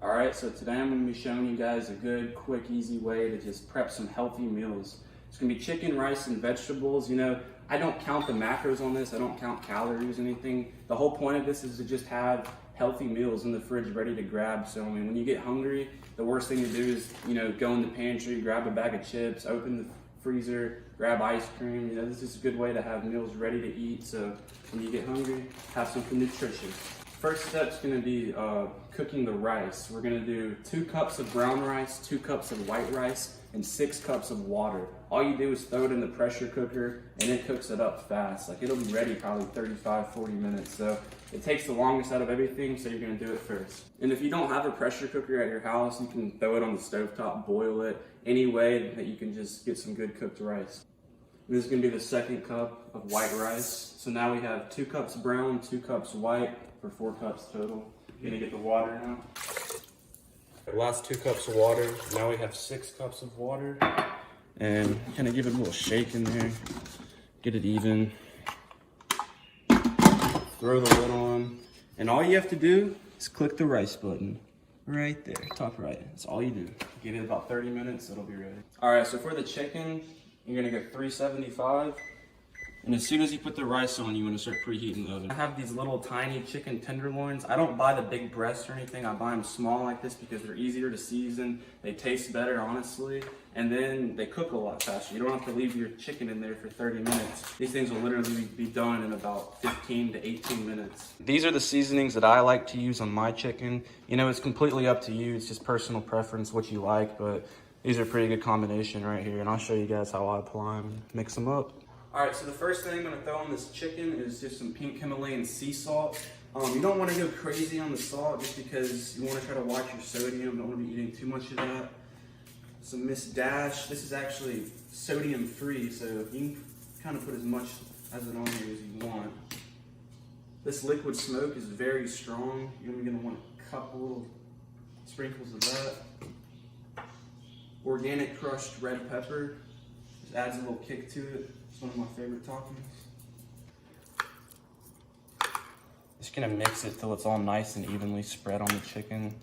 All right, so today I'm gonna be showing you guys a good, quick, easy way to just prep some healthy meals. It's gonna be chicken, rice, and vegetables. You know, I don't count the macros on this. I don't count calories or anything. The whole point of this is to just have healthy meals in the fridge ready to grab. So, I mean, when you get hungry, the worst thing to do is, go in the pantry, grab a bag of chips, open the freezer, grab ice cream. You know, this is a good way to have meals ready to eat. So when you get hungry, have something nutritious. First step's gonna be cooking the rice. We're gonna do 2 cups of brown rice, 2 cups of white rice, and 6 cups of water. All you do is throw it in the pressure cooker and it cooks it up fast. Like, it'll be ready probably 35, 40 minutes. So it takes the longest out of everything, so you're gonna do it first. And if you don't have a pressure cooker at your house, you can throw it on the stovetop, boil it, any way that you can just get some good cooked rice. And this is gonna be the 2nd cup of white rice. So now we have 2 cups brown, 2 cups white, for 4 cups total. You're gonna get the water now. The last 2 cups of water. Now we have 6 cups of water. And kind of give it a little shake in there. Get it even. Throw the lid on. And all you have to do is click the rice button. Right there, top right. That's all you do. Give it about 30 minutes, it'll be ready. All right, so for the chicken, you're gonna go 375. And as soon as you put the rice on, you want to start preheating the oven. I have these little tiny chicken tenderloins. I don't buy the big breasts or anything. I buy them small like this because they're easier to season. They taste better, honestly. And then they cook a lot faster. You don't have to leave your chicken in there for 30 minutes. These things will literally be done in about 15 to 18 minutes. These are the seasonings that I like to use on my chicken. You know, it's completely up to you. It's just personal preference, what you like. But these are a pretty good combination right here. And I'll show you guys how I apply them and mix them up. All right, so the first thing I'm gonna throw on this chicken is just some pink Himalayan sea salt. You don't wanna go crazy on the salt just because you wanna try to watch your sodium. Don't wanna be eating too much of that. Some Miss Dash. This is actually sodium free, so you can kind of put as much as it on here as you want. This liquid smoke is very strong. You're gonna want a couple little sprinkles of that. Organic crushed red pepper. Just adds a little kick to it. It's one of my favorite toppings. Just gonna mix it till it's all nice and evenly spread on the chicken.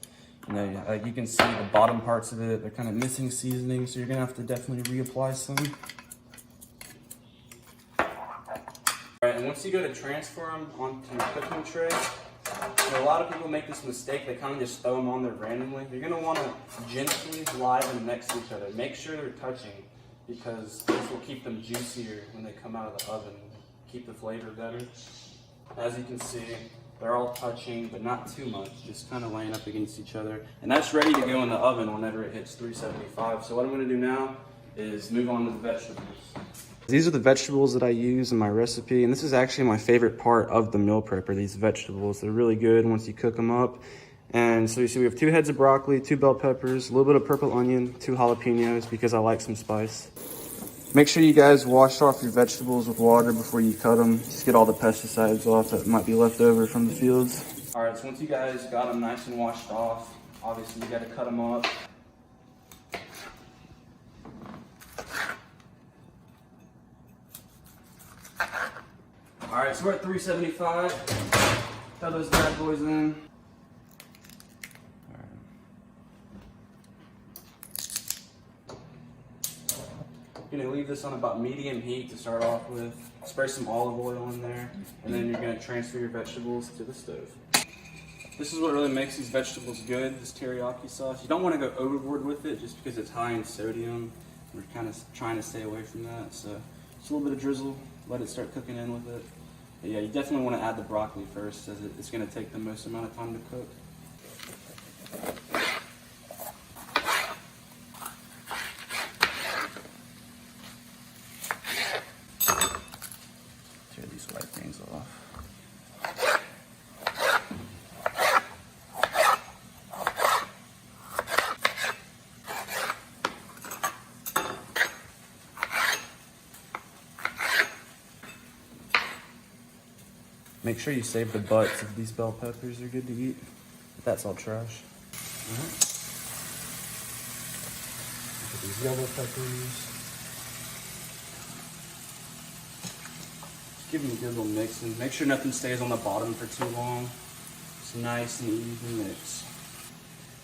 And then, you can see the bottom parts of it, they're kind of missing seasoning, so you're gonna have to definitely reapply some. All right, and once you go to transfer them onto your cooking tray, a lot of people make this mistake, they kind of just throw them on there randomly. You're gonna wanna gently lie them next to each other. Make sure they're touching, because this will keep them juicier when they come out of the oven, keep the flavor better. As you can see, they're all touching, but not too much, just kind of laying up against each other. And that's ready to go in the oven whenever it hits 375. So what I'm gonna do now is move on to the vegetables. These are the vegetables that I use in my recipe, and this is actually my favorite part of the meal prep, are these vegetables. They're really good once you cook them up. And so you see we have 2 heads of broccoli, 2 bell peppers, a little bit of purple onion, 2 jalapenos because I like some spice. Make sure you guys wash off your vegetables with water before you cut them. Just get all the pesticides off that might be left over from the fields. All right, so once you guys got them nice and washed off, obviously you gotta cut them up. All right, so we're at 375. Throw those bad boys in. You're gonna leave this on about medium heat to start off with. Spray some olive oil in there, and then you're gonna transfer your vegetables to the stove. This is what really makes these vegetables good, this teriyaki sauce. You don't wanna go overboard with it just because it's high in sodium. We're kind of trying to stay away from that. So just a little bit of drizzle, let it start cooking in with it. But yeah, you definitely wanna add the broccoli first, as it's gonna take the most amount of time to cook. These white things off. Make sure you save the butts if these bell peppers are good to eat. That's all trash. Look at these yellow peppers. Give them a good little mix and make sure nothing stays on the bottom for too long. It's nice and even mix.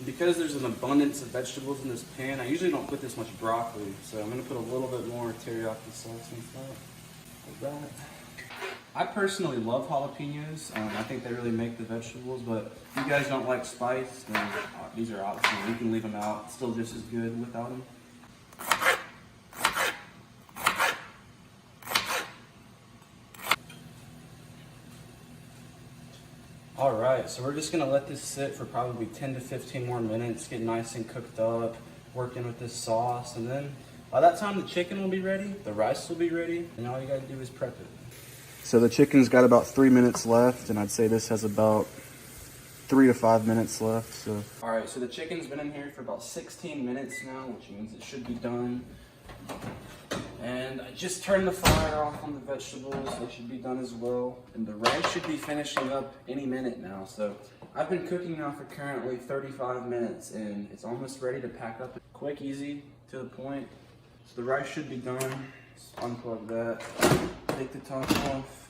Because there's an abundance of vegetables in this pan, I usually don't put this much broccoli, so I'm gonna put a little bit more teriyaki sauce on top. Like that. I personally love jalapenos. I think they really make the vegetables, but if you guys don't like spice, then these are optional. You can leave them out. It's still just as good without them. All right, so we're just gonna let this sit for probably 10 to 15 more minutes, get nice and cooked up, working with this sauce, and then by that time the chicken will be ready, the rice will be ready, and all you gotta do is prep it. So the chicken's got about 3 minutes left, and I'd say this has about 3 to 5 minutes left. So. All right, so the chicken's been in here for about 16 minutes now, which means it should be done. And I just turned the fire off on the vegetables. They should be done as well. And the rice should be finishing up any minute now. So I've been cooking now for currently 35 minutes, and it's almost ready to pack up. Quick, easy, to the point. So the rice should be done. Just unplug that, take the top off.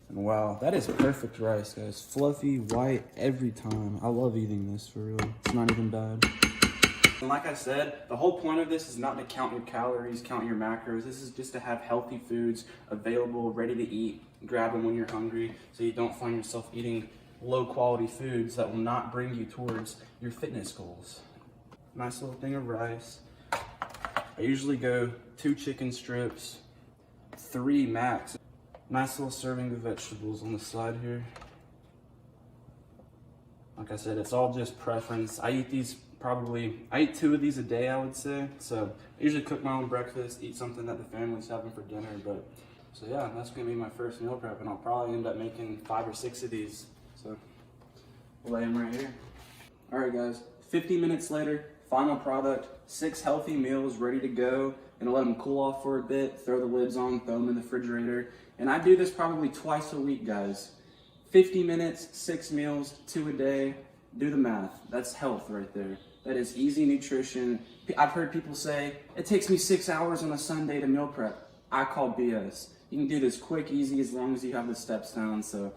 And wow, that is perfect rice, guys. Fluffy, white, every time. I love eating this, for real. It's not even bad. And like I said, the whole point of this is not to count your calories, count your macros. This is just to have healthy foods available, ready to eat. Grab them when you're hungry so you don't find yourself eating low quality foods that will not bring you towards your fitness goals. Nice little thing of rice. I usually go 2 chicken strips, 3 max. Nice little serving of vegetables on the side here. Like I said, it's all just preference. I eat 2 of these a day, I would say. So I usually cook my own breakfast, eat something that the family's having for dinner. But so yeah, that's gonna be my first meal prep, and I'll probably end up making 5 or 6 of these. So we'll lay them right here. All right, guys, 50 minutes later, final product, 6 healthy meals ready to go. Gonna let them cool off for a bit, throw the lids on, throw them in the refrigerator. And I do this probably twice a week, guys. 50 minutes, 6 meals, 2 a day. Do the math. That's health right there. That is easy nutrition. I've heard people say, it takes me 6 hours on a Sunday to meal prep. I call BS. You can do this quick, easy, as long as you have the steps down. So